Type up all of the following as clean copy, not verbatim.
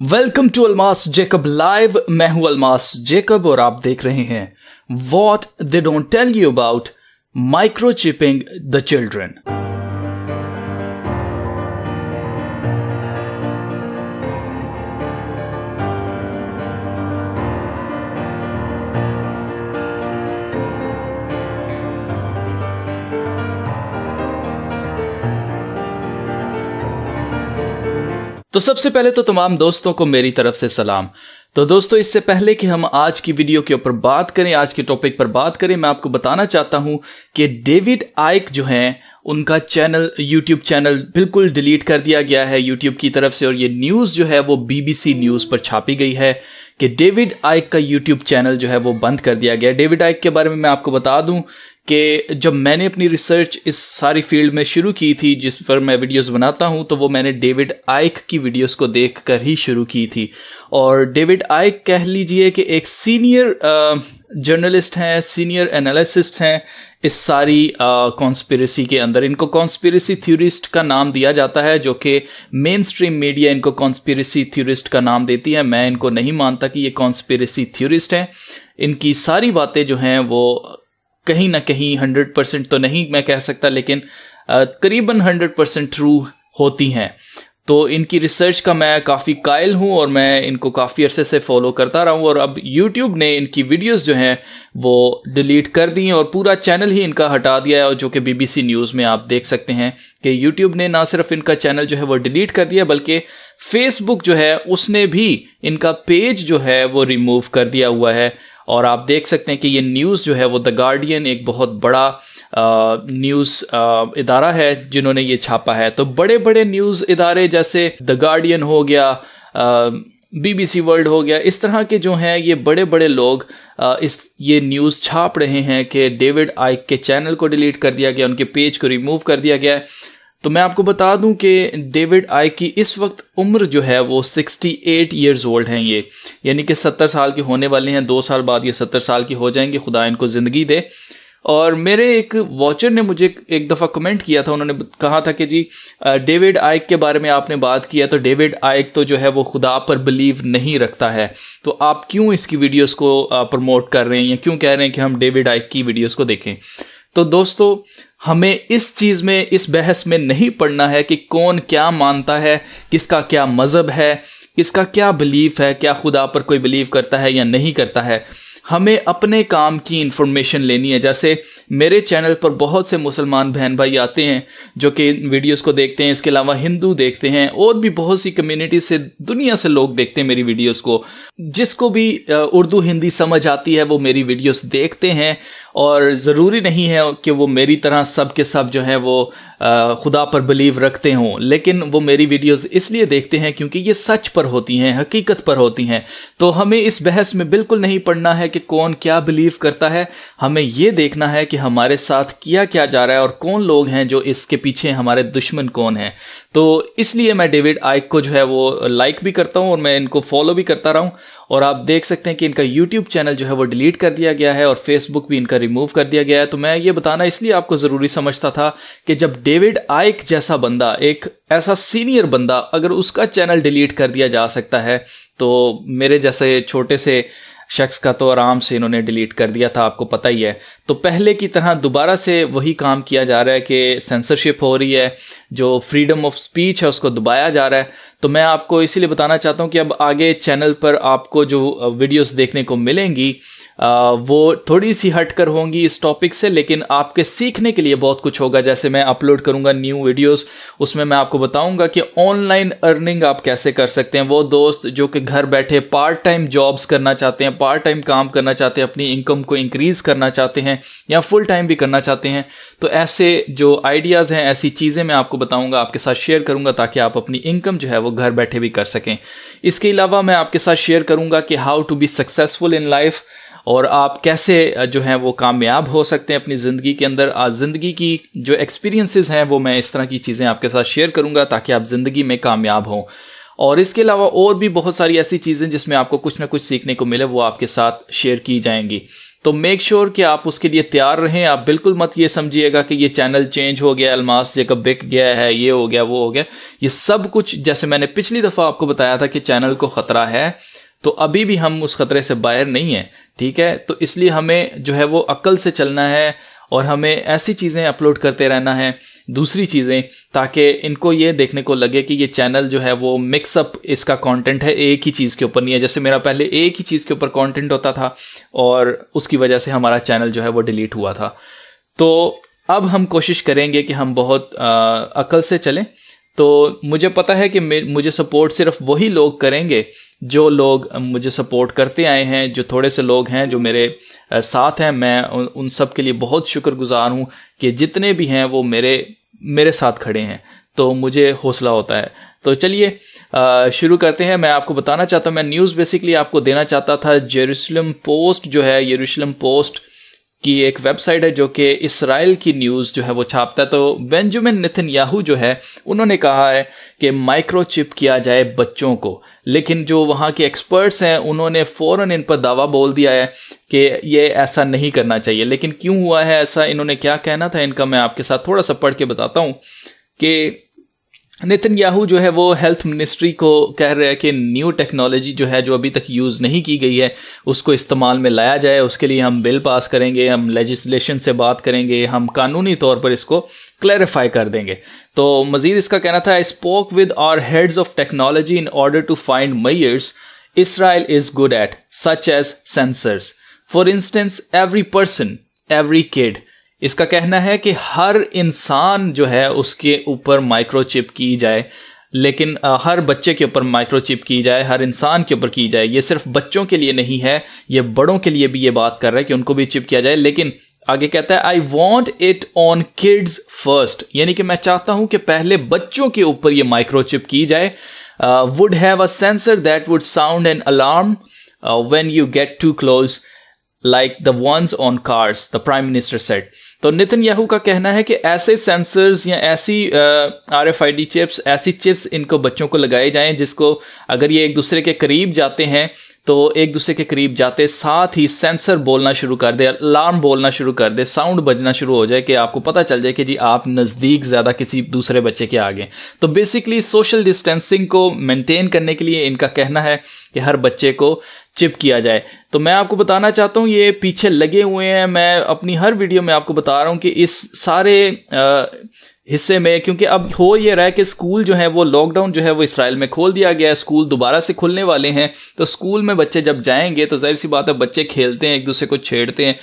Welcome to Almas Jacob live. मैं हूं Almas Jacob और आप देख रहे हैं what they don't tell you about microchipping the children. तो सबसे पहले तो तमाम दोस्तों को मेरी तरफ से सलाम। तो दोस्तों, इससे पहले कि हम आज की वीडियो के ऊपर बात करें, आज के टॉपिक पर बात करें, मैं आपको बताना चाहता हूं कि डेविड आइक जो हैं उनका चैनल, यूट्यूब चैनल बिल्कुल डिलीट कर दिया गया है यूट्यूब की तरफ से। और ये न्यूज़ जो है वो BBC न्यूज़ पर छापी गई है कि डेविड आइक का यूट्यूब चैनल जो है वो बंद कर दिया गया है। डेविड आइक के बारे में मैं आपको बता दूं कि जब मैंने अपनी रिसर्च इस सारी फील्ड में शुरू की थी, जिस पर मैं वीडियोस बनाता हूं, तो वो मैंने डेविड आइक की वीडियोस को देखकर ही शुरू की थी। और डेविड आइक कह लीजिए कि एक सीनियर जर्नलिस्ट हैं, सीनियर एनालिसिस्ट हैं इस सारी कॉन्स्पिरेसी के अंदर। इनको कॉन्स्पिरेसी थ्योरिस्ट का नाम दिया जाता है, जो कि मेन स्ट्रीम मीडिया इनको कॉन्स्पिरेसी थ्योरिस्ट का नाम देती है। मैं इनको नहीं मानता कि ये कॉन्स्पिरेसी थ्योरिस्ट हैं। इनकी सारी बातें जो हैं वो कहीं ना कहीं 100% तो नहीं मैं कह सकता, लेकिन करीबन 100% ट्रू होती हैं। तो इनकी रिसर्च का मैं काफ़ी कायल हूं और मैं इनको काफ़ी अरसे से फॉलो करता रहा हूं। और अब यूट्यूब ने इनकी वीडियोस जो हैं वो डिलीट कर दी हैं और पूरा चैनल ही इनका हटा दिया है। और जो कि BBC न्यूज़ में आप देख सकते हैं कि यूट्यूब ने ना सिर्फ इनका चैनल जो है वो डिलीट कर दिया, बल्कि फेसबुक जो है उसने भी इनका पेज जो है वो रिमूव कर दिया हुआ है। और आप देख सकते हैं कि ये न्यूज़ जो है वो द गार्डियन, एक बहुत बड़ा न्यूज़ इदारा है जिन्होंने ये छापा है। तो बड़े बड़े न्यूज़ इदारे जैसे द गार्डियन हो गया, BBC वर्ल्ड हो गया, इस तरह के जो हैं ये बड़े बड़े लोग ये न्यूज़ छाप रहे हैं कि डेविड आइक के चैनल को डिलीट कर दिया गया, उनके पेज को रिमूव कर दिया गया है। तो मैं आपको बता दूं कि डेविड आइक की इस वक्त उम्र जो है वो 68 ईयर्स ओल्ड हैं ये, यानी कि 70 साल के होने वाले हैं। 2 साल बाद ये 70 साल की हो जाएंगे, खुदा इनको ज़िंदगी दे। और मेरे एक वॉचर ने मुझे एक दफ़ा कमेंट किया था, उन्होंने कहा था कि जी डेविड आइक के बारे में आपने बात किया, तो डेविड आइक तो जो है वो खुदा पर बिलीव नहीं रखता है, तो आप क्यों इसकी वीडियोस को प्रमोट कर रहे हैं या क्यों कह रहे हैं कि हम डेविड आइक की वीडियोस को देखें। तो दोस्तों, हमें इस चीज़ में, इस बहस में नहीं पड़ना है कि कौन क्या मानता है, किसका क्या मज़हब है, किसका क्या बिलीफ है, क्या खुदा पर कोई बिलीव करता है या नहीं करता है। हमें अपने काम की इंफॉर्मेशन लेनी है। जैसे मेरे चैनल पर बहुत से मुसलमान बहन भाई आते हैं जो कि वीडियोस को देखते हैं, इसके अलावा हिंदू देखते हैं और भी बहुत सी कम्युनिटी से, दुनिया से लोग देखते हैं मेरी वीडियोस को। जिसको भी उर्दू हिंदी समझ आती है वो मेरी वीडियोस देखते हैं। और ज़रूरी नहीं है कि वो मेरी तरह सब के सब जो हैं वो खुदा पर बिलीव रखते हों, लेकिन वो मेरी वीडियोस इसलिए देखते हैं क्योंकि ये सच पर होती हैं, हकीकत पर होती हैं। तो हमें इस बहस में बिल्कुल नहीं पड़ना है कि कौन क्या बिलीव करता है। हमें ये देखना है कि हमारे साथ किया क्या जा रहा है और कौन लोग हैं जो इसके पीछे, हमारे दुश्मन कौन हैं। तो इसलिए मैं डेविड आइक को जो है वो लाइक भी करता हूँ और मैं इनको फॉलो भी करता रहा हूँ। और आप देख सकते हैं कि इनका यूट्यूब चैनल जो है वो डिलीट कर दिया गया है और फेसबुक भी इनका रिमूव कर दिया गया है। तो मैं ये बताना इसलिए आपको ज़रूरी समझता था कि जब डेविड आइक जैसा बंदा, एक ऐसा सीनियर बंदा, अगर उसका चैनल डिलीट कर दिया जा सकता है, तो मेरे जैसे छोटे से शख्स का तो आराम से इन्होंने डिलीट कर दिया था, आपको पता ही है। तो पहले की तरह दोबारा से वही काम किया जा रहा है कि सेंसरशिप हो रही है, जो फ्रीडम ऑफ स्पीच है उसको दबाया जा रहा है। तो मैं आपको इसीलिए बताना चाहता हूं कि अब आगे चैनल पर आपको जो वीडियोस देखने को मिलेंगी वो थोड़ी सी हटकर होंगी इस टॉपिक से, लेकिन आपके सीखने के लिए बहुत कुछ होगा। जैसे मैं अपलोड करूंगा न्यू वीडियोस, उसमें मैं आपको बताऊंगा कि ऑनलाइन अर्निंग आप कैसे कर सकते हैं। वो दोस्त जो कि घर बैठे पार्ट टाइम जॉब्स करना चाहते हैं, पार्ट टाइम काम करना चाहते हैं, अपनी इनकम को इंक्रीज़ करना चाहते हैं या फुल टाइम भी करना चाहते हैं, तो ऐसे जो आइडियाज़ हैं, ऐसी चीज़ें मैं आपको बताऊंगा, आपके साथ शेयर करूंगा, ताकि आप अपनी इनकम जो है वो घर बैठे भी कर सकें। इसके अलावा मैं आपके साथ शेयर करूंगा कि how to be successful in life, और आप कैसे जो हैं वो कामयाब हो सकते हैं अपनी ज़िंदगी के अंदर। आज ज़िंदगी की जो एक्सपीरियंसेस हैं वो मैं इस तरह की चीज़ें आपके साथ शेयर करूंगा ताकि आप ज़िंदगी में कामयाब हों। और इसके अलावा और भी बहुत सारी ऐसी चीज़ें जिसमें आपको कुछ ना कुछ सीखने को मिले, वो आपके साथ शेयर की जाएंगी। तो मेक श्योर कि आप उसके लिए तैयार रहें। आप बिल्कुल मत ये समझिएगा कि ये चैनल चेंज हो गया, अलमास जेकब बिक गया है, ये हो गया वो हो गया। ये सब कुछ, जैसे मैंने पिछली दफ़ा आपको बताया था कि चैनल को ख़तरा है, तो अभी भी हम उस खतरे से बाहर नहीं हैं, ठीक है। तो इसलिए हमें जो है वो अक्ल से चलना है और हमें ऐसी चीज़ें अपलोड करते रहना है, दूसरी चीज़ें, ताकि इनको ये देखने को लगे कि ये चैनल जो है वो मिक्सअप इसका कंटेंट है, एक ही चीज़ के ऊपर नहीं है। जैसे मेरा पहले एक ही चीज़ के ऊपर कंटेंट होता था और उसकी वजह से हमारा चैनल जो है वो डिलीट हुआ था। तो अब हम कोशिश करेंगे कि हम बहुत अक्ल से चलें। तो मुझे पता है कि मुझे सपोर्ट सिर्फ वही लोग करेंगे जो लोग मुझे सपोर्ट करते आए हैं, जो थोड़े से लोग हैं जो मेरे साथ हैं। मैं उन सब के लिए बहुत शुक्रगुजार हूँ कि जितने भी हैं वो मेरे साथ खड़े हैं, तो मुझे हौसला होता है। तो चलिए शुरू करते हैं। मैं आपको बताना चाहता हूँ, मैं न्यूज़ बेसिकली आपको देना चाहता था। जेरूशलम पोस्ट जो है, जेरूशलम पोस्ट की एक वेबसाइट है जो कि इसराइल की न्यूज़ जो है वो छापता है। तो बेंजामिन नेतन्याहू जो है, उन्होंने कहा है कि माइक्रोचिप किया जाए बच्चों को, लेकिन जो वहाँ के एक्सपर्ट्स हैं उन्होंने फ़ौरन इन पर दावा बोल दिया है कि ये ऐसा नहीं करना चाहिए। लेकिन क्यों हुआ है ऐसा, इन्होंने क्या कहना था इनका, मैं आपके साथ थोड़ा सा पढ़ के बताता हूँ कि नेतन्याहू जो है वो हेल्थ मिनिस्ट्री को कह रहे हैं कि न्यू टेक्नोलॉजी जो है, जो अभी तक यूज़ नहीं की गई है, उसको इस्तेमाल में लाया जाए। उसके लिए हम बिल पास करेंगे, हम लेजिस्लेशन से बात करेंगे, हम कानूनी तौर पर इसको क्लैरिफाई कर देंगे। तो मज़ीद इसका कहना था, I spoke with our heads of technology in order to find measures Israel is good at, such as sensors. For instance, every person, every kid. इसका कहना है कि हर इंसान जो है उसके ऊपर माइक्रोचिप की जाए, लेकिन हर बच्चे के ऊपर माइक्रोचिप की जाए, हर इंसान के ऊपर की जाए। ये सिर्फ बच्चों के लिए नहीं है, ये बड़ों के लिए भी ये बात कर रहा है कि उनको भी चिप किया जाए। लेकिन आगे कहता है, I want it on kids first, यानी कि मैं चाहता हूं कि पहले बच्चों के ऊपर ये माइक्रोचिप की जाए। Would have a sensor that would sound an alarm when you get too close, like the ones on cars, the Prime Minister said. तो नेतन्याहू का कहना है कि ऐसे सेंसर्स या ऐसी RFID चिप्स, ऐसी चिप्स इनको बच्चों को लगाए जाएं जिसको अगर ये एक दूसरे के करीब जाते हैं तो एक दूसरे के करीब जाते साथ ही सेंसर बोलना शुरू कर दे, अलार्म बोलना शुरू कर दे, साउंड बजना शुरू हो जाए कि आपको पता चल जाए कि जी आप नज़दीक ज़्यादा किसी दूसरे बच्चे के आगे। तो बेसिकली सोशल डिस्टेंसिंग को मेंटेन करने के लिए इनका कहना है कि हर बच्चे को चिप किया जाए। तो मैं आपको बताना चाहता हूँ, ये पीछे लगे हुए हैं। मैं अपनी हर वीडियो में आपको बता रहा हूँ कि इस सारे हिस्से में, क्योंकि अब हो ये रहा है कि स्कूल जो है वो लॉकडाउन जो है वो इसराइल में खोल दिया गया है, स्कूल दोबारा से खुलने वाले हैं। तो स्कूल में बच्चे जब जाएंगे तो जाहिर सी बात है बच्चे खेलते हैं, एक दूसरे को छेड़ते हैं।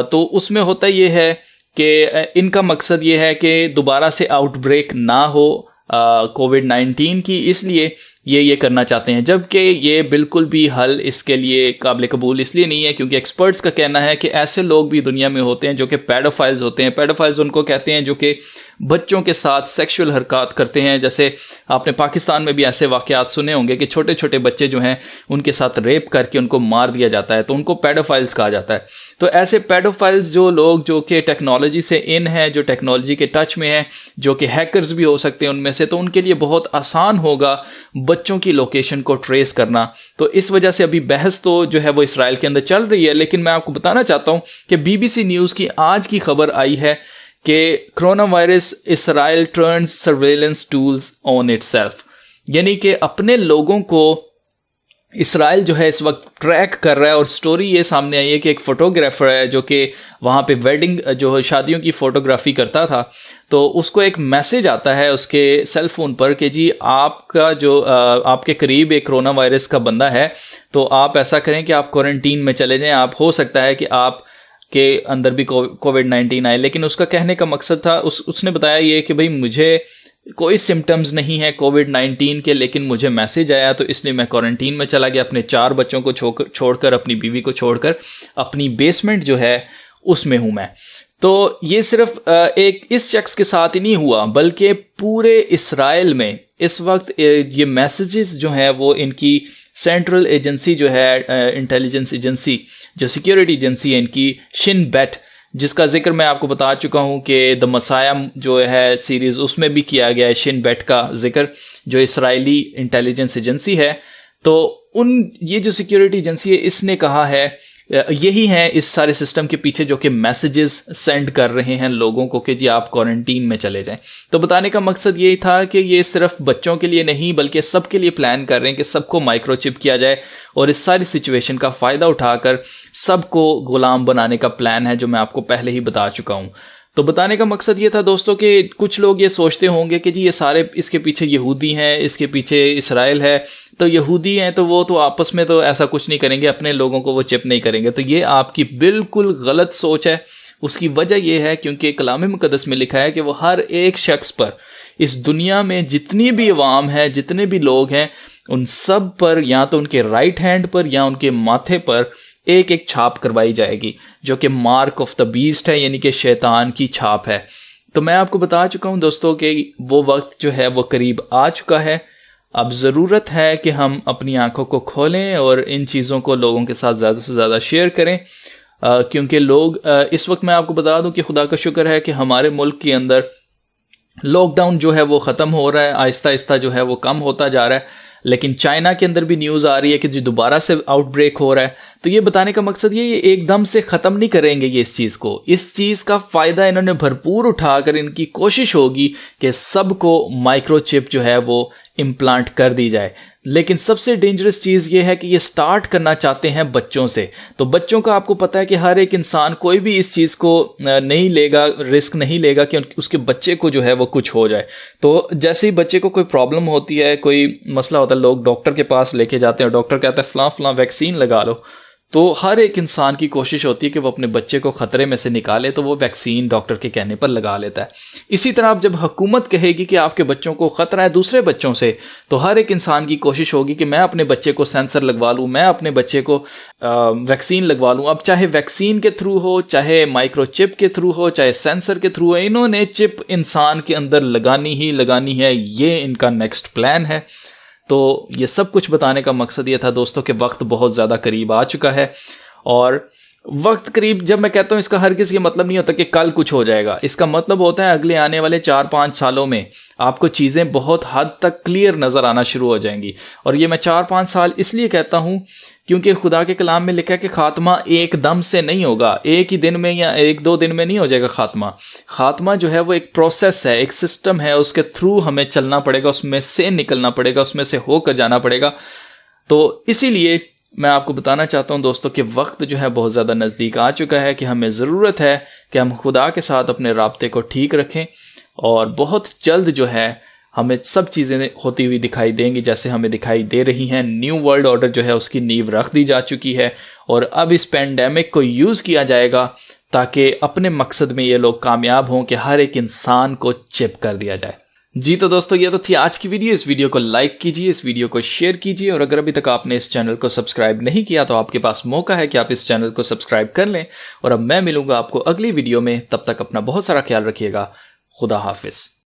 तो उसमें होता ये है कि इनका मकसद ये है कि दोबारा से आउटब्रेक ना हो कोविड-19 की, इसलिए ये करना चाहते हैं। जबकि ये बिल्कुल भी हल इसके लिए काबिल कबूल इसलिए नहीं है क्योंकि एक्सपर्ट्स का कहना है कि ऐसे लोग भी दुनिया में होते हैं जो कि पेडोफाइल्स होते हैं। पेडोफाइल्स उनको कहते हैं जो कि बच्चों के साथ सेक्सुअल हरकत करते हैं। जैसे आपने पाकिस्तान में भी ऐसे वाक़यात सुने होंगे कि छोटे छोटे बच्चे जो हैं उनके साथ रेप करके उनको मार दिया जाता है, तो उनको पेडोफाइल्स कहा जाता है। तो ऐसे पेडोफाइल्स जो लोग जो कि टेक्नोलॉजी से इन हैं, जो टेक्नोलॉजी के टच में हैं, जो कि हैकर्स भी हो सकते हैं उनमें से, तो उनके लिए बहुत आसान होगा बच्चों की लोकेशन को ट्रेस करना। तो इस वजह से अभी बहस तो जो है वो इसराइल के अंदर चल रही है। लेकिन मैं आपको बताना चाहता हूं कि BBC न्यूज़ की आज की खबर आई है कि corona virus Israel turns surveillance tools on itself, यानी कि अपने लोगों को इसराइल जो है इस वक्त ट्रैक कर रहा है। और स्टोरी ये सामने आई है कि एक फ़ोटोग्राफ़र है जो कि वहाँ पे वेडिंग जो शादियों की फ़ोटोग्राफ़ी करता था, तो उसको एक मैसेज आता है उसके सेल फ़ोन पर कि जी आपका जो आपके करीब एक कोरोना वायरस का बंदा है, तो आप ऐसा करें कि आप क्वारंटीन में चले जाएं। आप हो सकता है कि आप के अंदर भी कोविड-19 आए। लेकिन उसका कहने का मकसद था, उसने बताया ये कि भाई मुझे कोई सिम्टम्स नहीं है कोविड-19 के, लेकिन मुझे मैसेज आया तो इसलिए मैं क्वारंटीन में चला गया। अपने 4 बच्चों को छोड़कर, अपनी बीवी को छोड़कर, अपनी बेसमेंट जो है उसमें हूँ मैं। तो ये सिर्फ एक इस शख्स के साथ ही नहीं हुआ, बल्कि पूरे इसराइल में इस वक्त ये मैसेजेस जो हैं वो इनकी सेंट्रल एजेंसी जो है, इंटेलिजेंस एजेंसी, जो सिक्योरिटी एजेंसी है इनकी, शिन बेट, जिसका जिक्र मैं आपको बता चुका हूं कि द मसाया जो है सीरीज़, उसमें भी किया गया है शिन बेट का जिक्र, जो इसराइली इंटेलिजेंस एजेंसी है। तो ये जो सिक्योरिटी एजेंसी है, इसने कहा है यही है इस सारे सिस्टम के पीछे, जो कि मैसेजेस सेंड कर रहे हैं लोगों को कि जी आप क्वारंटीन में चले जाएं। तो बताने का मकसद ये था कि ये सिर्फ बच्चों के लिए नहीं बल्कि सबके लिए प्लान कर रहे हैं कि सबको माइक्रोचिप किया जाए और इस सारी सिचुएशन का फ़ायदा उठाकर सबको गुलाम बनाने का प्लान है, जो मैं आपको पहले ही बता चुका हूँ। तो बताने का मकसद ये था दोस्तों कि कुछ लोग ये सोचते होंगे कि जी ये सारे इसके पीछे यहूदी हैं, इसके पीछे इसराइल है, तो यहूदी हैं तो वो तो आपस में तो ऐसा कुछ नहीं करेंगे, अपने लोगों को वो चिप नहीं करेंगे। तो ये आपकी बिल्कुल गलत सोच है। उसकी वजह यह है क्योंकि कलाम मुकद्दस में लिखा है कि वो हर एक शख्स पर, इस दुनिया में जितनी भी अवाम है, जितने भी लोग हैं, उन सब पर या तो उनके राइट हैंड पर या उनके माथे पर एक एक छाप करवाई जाएगी, जो कि मार्क ऑफ द बीस्ट है, यानी कि शैतान की छाप है। तो मैं आपको बता चुका हूं दोस्तों कि वो वक्त जो है वो करीब आ चुका है। अब ज़रूरत है कि हम अपनी आंखों को खोलें और इन चीज़ों को लोगों के साथ ज़्यादा से ज़्यादा शेयर करें, क्योंकि लोग इस वक्त मैं आपको बता दूं कि खुदा का शुक्र है कि हमारे मुल्क के अंदर लॉकडाउन जो है वो ख़त्म हो रहा है, आहिस्ता आहिस्ता जो है वो कम होता जा रहा है। लेकिन चाइना के अंदर भी न्यूज़ आ रही है कि जो दोबारा से आउटब्रेक हो रहा है। तो ये बताने का मकसद ये एकदम से ख़त्म नहीं करेंगे ये इस चीज़ को। इस चीज़ का फ़ायदा इन्होंने भरपूर उठाकर इनकी कोशिश होगी कि सबको माइक्रोचिप जो है वो इम्प्लांट कर दी जाए। लेकिन सबसे डेंजरस चीज़ ये है कि ये स्टार्ट करना चाहते हैं बच्चों से। तो बच्चों का आपको पता है कि हर एक इंसान कोई भी इस चीज़ को नहीं लेगा, रिस्क नहीं लेगा कि उसके बच्चे को जो है वो कुछ हो जाए। तो जैसे ही बच्चे को कोई प्रॉब्लम होती है, कोई मसला होता है, लोग डॉक्टर के पास लेके जाते हैं, डॉक्टर कहता है फ़लाँ फ़लाँ वैक्सीन लगा लो। तो हर एक इंसान की कोशिश होती है कि वो अपने बच्चे को ख़तरे में से निकाले, तो वो वैक्सीन डॉक्टर के कहने पर लगा लेता है। इसी तरह अब जब हुकूमत कहेगी कि आपके बच्चों को ख़तरा है दूसरे बच्चों से, तो हर एक इंसान की कोशिश होगी कि मैं अपने बच्चे को सेंसर लगवा लूँ, मैं अपने बच्चे को वैक्सीन लगवा लूँ। अब चाहे वैक्सीन के थ्रू हो, चाहे माइक्रोचिप के थ्रू हो, चाहे सेंसर के थ्रू हो, इन्होंने चिप इंसान के अंदर लगानी ही लगानी है। ये इनका नेक्स्ट प्लान है। तो ये सब कुछ बताने का मकसद ये था दोस्तों कि वक्त बहुत ज़्यादा करीब आ चुका है। और वक्त करीब जब मैं कहता हूँ, इसका हर किसी का मतलब नहीं होता कि कल कुछ हो जाएगा। इसका मतलब होता है अगले आने वाले 4-5 सालों में आपको चीज़ें बहुत हद तक क्लियर नज़र आना शुरू हो जाएंगी। और ये मैं 4-5 साल इसलिए कहता हूँ क्योंकि खुदा के कलाम में लिखा है कि खात्मा एकदम से नहीं होगा, एक ही दिन में या 1-2 दिन में नहीं हो जाएगा खात्मा। खात्मा जो है वो एक प्रोसेस है, एक सिस्टम है, उसके थ्रू हमें चलना पड़ेगा, उसमें से निकलना पड़ेगा, उसमें से होकर जाना पड़ेगा। तो इसीलिए मैं आपको बताना चाहता हूं दोस्तों कि वक्त जो है बहुत ज़्यादा नज़दीक आ चुका है कि हमें ज़रूरत है कि हम खुदा के साथ अपने राब्ते को ठीक रखें। और बहुत जल्द जो है हमें सब चीज़ें होती हुई दिखाई देंगी जैसे हमें दिखाई दे रही हैं। न्यू वर्ल्ड ऑर्डर जो है उसकी नींव रख दी जा चुकी है और अब इस पेंडेमिक को यूज़ किया जाएगा ताकि अपने मकसद में ये लोग कामयाब हों कि हर एक इंसान को चिप कर दिया जाए। जी तो दोस्तों, ये तो थी आज की वीडियो। इस वीडियो को लाइक कीजिए, इस वीडियो को शेयर कीजिए और अगर अभी तक आपने इस चैनल को सब्सक्राइब नहीं किया तो आपके पास मौका है कि आप इस चैनल को सब्सक्राइब कर लें। और अब मैं मिलूंगा आपको अगली वीडियो में, तब तक अपना बहुत सारा ख्याल रखिएगा। खुदा हाफिज।